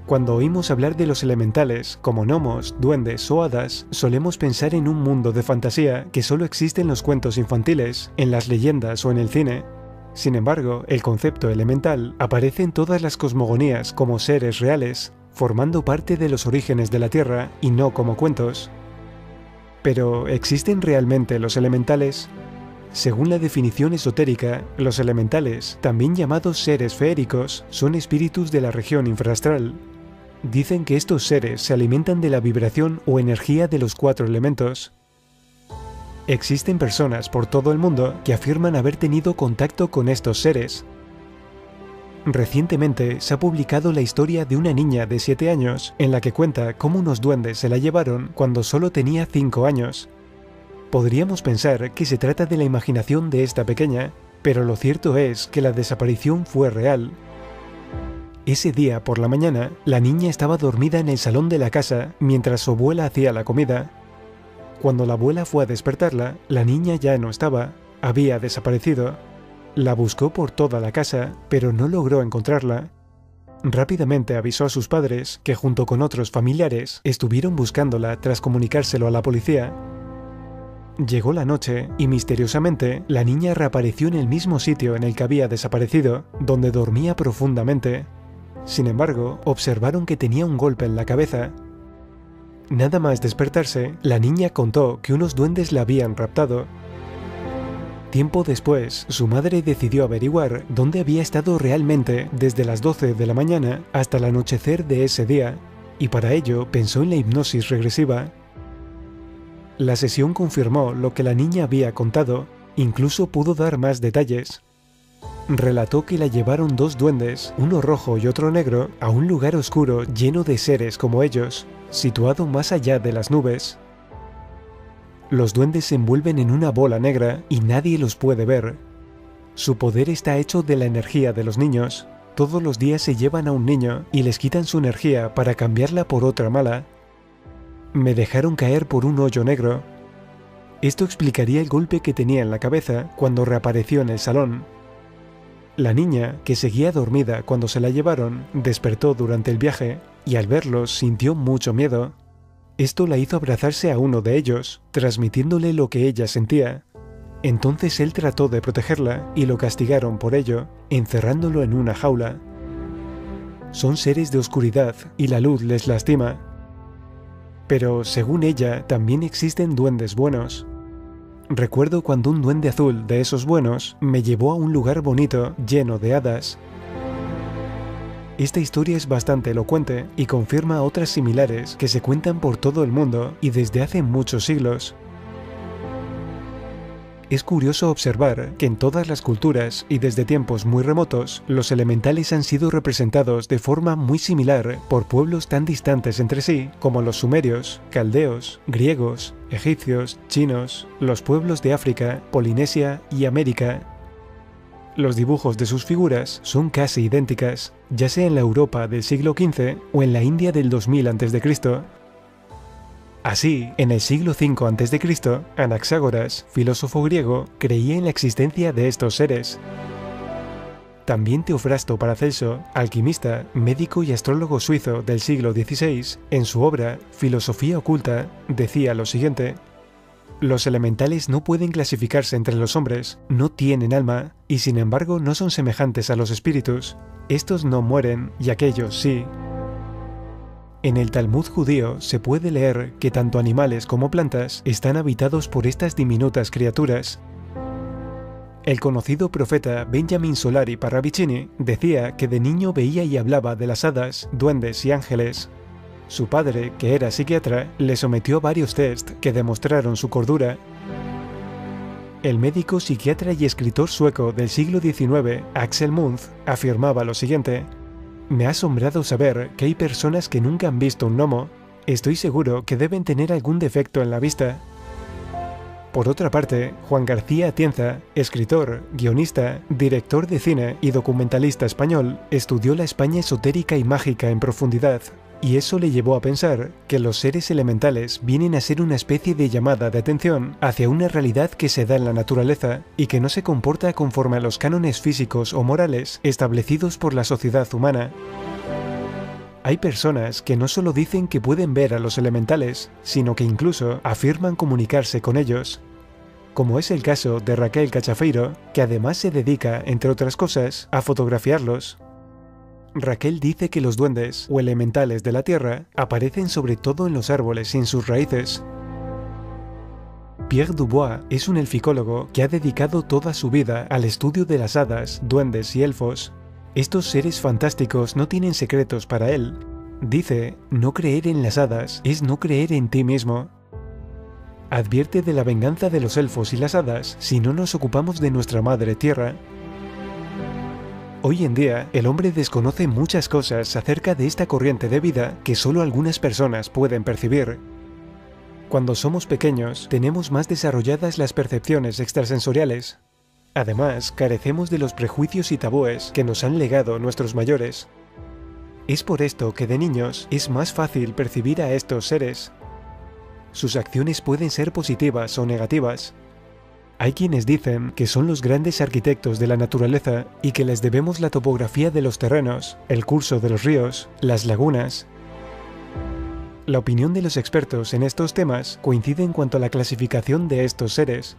Cuando oímos hablar de los elementales, como gnomos, duendes o hadas, solemos pensar en un mundo de fantasía que solo existe en los cuentos infantiles, en las leyendas o en el cine. Sin embargo, el concepto elemental aparece en todas las cosmogonías como seres reales, formando parte de los orígenes de la Tierra y no como cuentos. Pero, ¿existen realmente los elementales? Según la definición esotérica, los elementales, también llamados seres feéricos, son espíritus de la región infrastral. Dicen que estos seres se alimentan de la vibración o energía de los 4 elementos. Existen personas por todo el mundo que afirman haber tenido contacto con estos seres. Recientemente se ha publicado la historia de una niña de 7 años en la que cuenta cómo unos duendes se la llevaron cuando solo tenía 5 años. Podríamos pensar que se trata de la imaginación de esta pequeña, pero lo cierto es que la desaparición fue real. Ese día por la mañana, la niña estaba dormida en el salón de la casa mientras su abuela hacía la comida. Cuando la abuela fue a despertarla, la niña ya no estaba, había desaparecido. La buscó por toda la casa, pero no logró encontrarla. Rápidamente avisó a sus padres, que junto con otros familiares estuvieron buscándola tras comunicárselo a la policía. Llegó la noche y misteriosamente la niña reapareció en el mismo sitio en el que había desaparecido, donde dormía profundamente. Sin embargo, observaron que tenía un golpe en la cabeza. Nada más despertarse, la niña contó que unos duendes la habían raptado. Tiempo después, su madre decidió averiguar dónde había estado realmente desde las 12 de la mañana hasta el anochecer de ese día, y para ello pensó en la hipnosis regresiva. La sesión confirmó lo que la niña había contado, incluso pudo dar más detalles. Relató que la llevaron 2 duendes, uno rojo y otro negro, a un lugar oscuro lleno de seres como ellos, situado más allá de las nubes. Los duendes se envuelven en una bola negra y nadie los puede ver. Su poder está hecho de la energía de los niños. Todos los días se llevan a un niño y les quitan su energía para cambiarla por otra mala. Me dejaron caer por un hoyo negro. Esto explicaría el golpe que tenía en la cabeza cuando reapareció en el salón. La niña, que seguía dormida cuando se la llevaron, despertó durante el viaje y al verlos sintió mucho miedo. Esto la hizo abrazarse a uno de ellos, transmitiéndole lo que ella sentía. Entonces él trató de protegerla y lo castigaron por ello, encerrándolo en una jaula. Son seres de oscuridad y la luz les lastima. Pero, según ella, también existen duendes buenos. Recuerdo cuando un duende azul de esos buenos me llevó a un lugar bonito lleno de hadas. Esta historia es bastante elocuente y confirma otras similares que se cuentan por todo el mundo y desde hace muchos siglos. Es curioso observar que en todas las culturas y desde tiempos muy remotos, los elementales han sido representados de forma muy similar por pueblos tan distantes entre sí como los sumerios, caldeos, griegos, egipcios, chinos, los pueblos de África, Polinesia y América. Los dibujos de sus figuras son casi idénticas, ya sea en la Europa del siglo XV o en la India del 2000 a.C. Así, en el siglo V a.C., Anaxágoras, filósofo griego, creía en la existencia de estos seres. También Teofrasto Paracelso, alquimista, médico y astrólogo suizo del siglo XVI, en su obra Filosofía oculta, decía lo siguiente: los elementales no pueden clasificarse entre los hombres, no tienen alma, y sin embargo no son semejantes a los espíritus. Estos no mueren, y aquellos sí. En el Talmud judío se puede leer que tanto animales como plantas están habitados por estas diminutas criaturas. El conocido profeta Benjamin Solari Parravicini decía que de niño veía y hablaba de las hadas, duendes y ángeles. Su padre, que era psiquiatra, le sometió a varios test que demostraron su cordura. El médico, psiquiatra y escritor sueco del siglo XIX, Axel Munthe, afirmaba lo siguiente: me ha asombrado saber que hay personas que nunca han visto un gnomo. Estoy seguro que deben tener algún defecto en la vista. Por otra parte, Juan García Atienza, escritor, guionista, director de cine y documentalista español, estudió la España esotérica y mágica en profundidad, y eso le llevó a pensar que los seres elementales vienen a ser una especie de llamada de atención hacia una realidad que se da en la naturaleza y que no se comporta conforme a los cánones físicos o morales establecidos por la sociedad humana. Hay personas que no solo dicen que pueden ver a los elementales, sino que incluso afirman comunicarse con ellos, como es el caso de Raquel Cachafeiro, que además se dedica, entre otras cosas, a fotografiarlos. Raquel dice que los duendes, o elementales de la tierra, aparecen sobre todo en los árboles y en sus raíces. Pierre Dubois es un elficólogo que ha dedicado toda su vida al estudio de las hadas, duendes y elfos. Estos seres fantásticos no tienen secretos para él. Dice, no creer en las hadas es no creer en ti mismo. Advierte de la venganza de los elfos y las hadas si no nos ocupamos de nuestra madre tierra. Hoy en día, el hombre desconoce muchas cosas acerca de esta corriente de vida que solo algunas personas pueden percibir. Cuando somos pequeños, tenemos más desarrolladas las percepciones extrasensoriales. Además, carecemos de los prejuicios y tabúes que nos han legado nuestros mayores. Es por esto que de niños es más fácil percibir a estos seres. Sus acciones pueden ser positivas o negativas. Hay quienes dicen que son los grandes arquitectos de la naturaleza y que les debemos la topografía de los terrenos, el curso de los ríos, las lagunas. La opinión de los expertos en estos temas coincide en cuanto a la clasificación de estos seres.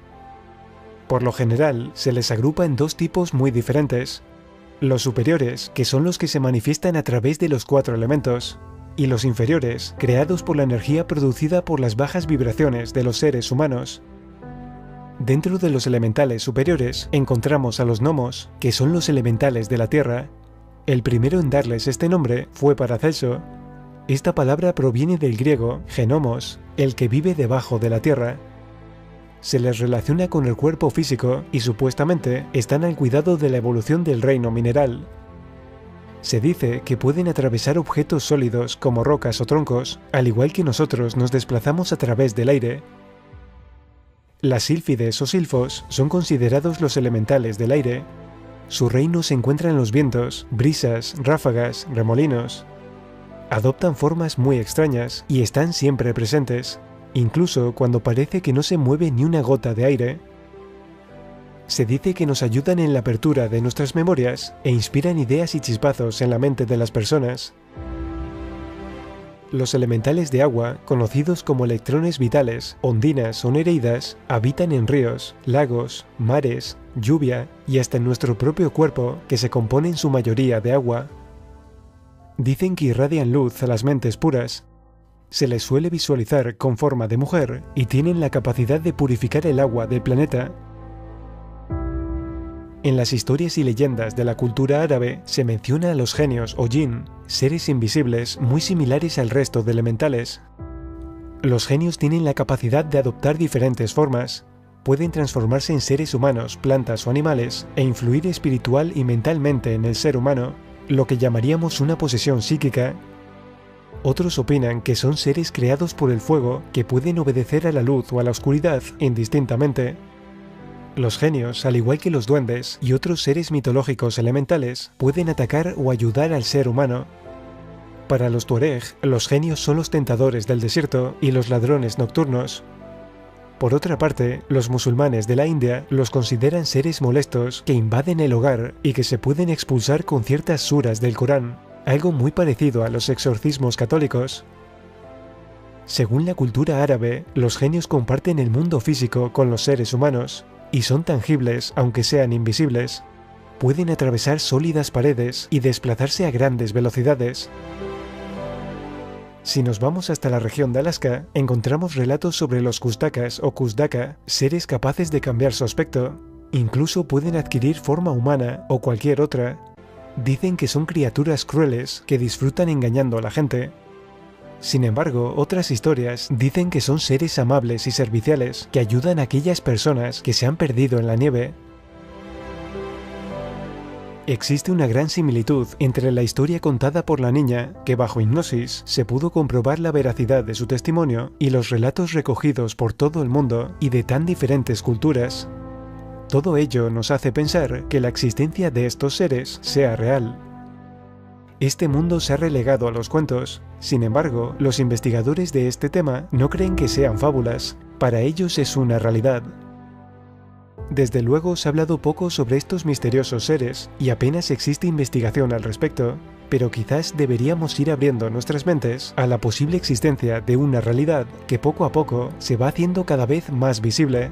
Por lo general, se les agrupa en dos tipos muy diferentes. Los superiores, que son los que se manifiestan a través de los 4 elementos, y los inferiores, creados por la energía producida por las bajas vibraciones de los seres humanos. Dentro de los elementales superiores encontramos a los gnomos, que son los elementales de la tierra. El primero en darles este nombre fue Paracelso. Esta palabra proviene del griego genomos, el que vive debajo de la tierra. Se les relaciona con el cuerpo físico y supuestamente están al cuidado de la evolución del reino mineral. Se dice que pueden atravesar objetos sólidos como rocas o troncos, al igual que nosotros nos desplazamos a través del aire. Las sílfides o silfos son considerados los elementales del aire. Su reino se encuentra en los vientos, brisas, ráfagas, remolinos. Adoptan formas muy extrañas y están siempre presentes, incluso cuando parece que no se mueve ni una gota de aire. Se dice que nos ayudan en la apertura de nuestras memorias e inspiran ideas y chispazos en la mente de las personas. Los elementales de agua, conocidos como electrones vitales, ondinas o nereidas, habitan en ríos, lagos, mares, lluvia y hasta en nuestro propio cuerpo, que se compone en su mayoría de agua. Dicen que irradian luz a las mentes puras. Se les suele visualizar con forma de mujer y tienen la capacidad de purificar el agua del planeta. En las historias y leyendas de la cultura árabe se menciona a los genios o jinn, seres invisibles muy similares al resto de elementales. Los genios tienen la capacidad de adoptar diferentes formas, pueden transformarse en seres humanos, plantas o animales e influir espiritual y mentalmente en el ser humano, lo que llamaríamos una posesión psíquica. Otros opinan que son seres creados por el fuego que pueden obedecer a la luz o a la oscuridad indistintamente. Los genios, al igual que los duendes y otros seres mitológicos elementales, pueden atacar o ayudar al ser humano. Para los tuareg, los genios son los tentadores del desierto y los ladrones nocturnos. Por otra parte, los musulmanes de la India los consideran seres molestos que invaden el hogar y que se pueden expulsar con ciertas suras del Corán, algo muy parecido a los exorcismos católicos. Según la cultura árabe, los genios comparten el mundo físico con los seres humanos, y son tangibles aunque sean invisibles. Pueden atravesar sólidas paredes y desplazarse a grandes velocidades. Si nos vamos hasta la región de Alaska, encontramos relatos sobre los kustakas o kusdaka, seres capaces de cambiar su aspecto. Incluso pueden adquirir forma humana o cualquier otra. Dicen que son criaturas crueles que disfrutan engañando a la gente. Sin embargo, otras historias dicen que son seres amables y serviciales que ayudan a aquellas personas que se han perdido en la nieve. Existe una gran similitud entre la historia contada por la niña, que bajo hipnosis se pudo comprobar la veracidad de su testimonio, y los relatos recogidos por todo el mundo y de tan diferentes culturas. Todo ello nos hace pensar que la existencia de estos seres sea real. Este mundo se ha relegado a los cuentos. Sin embargo, los investigadores de este tema no creen que sean fábulas. Para ellos es una realidad. Desde luego se ha hablado poco sobre estos misteriosos seres y apenas existe investigación al respecto. pero quizás deberíamos ir abriendo nuestras mentes a la posible existencia de una realidad que poco a poco se va haciendo cada vez más visible.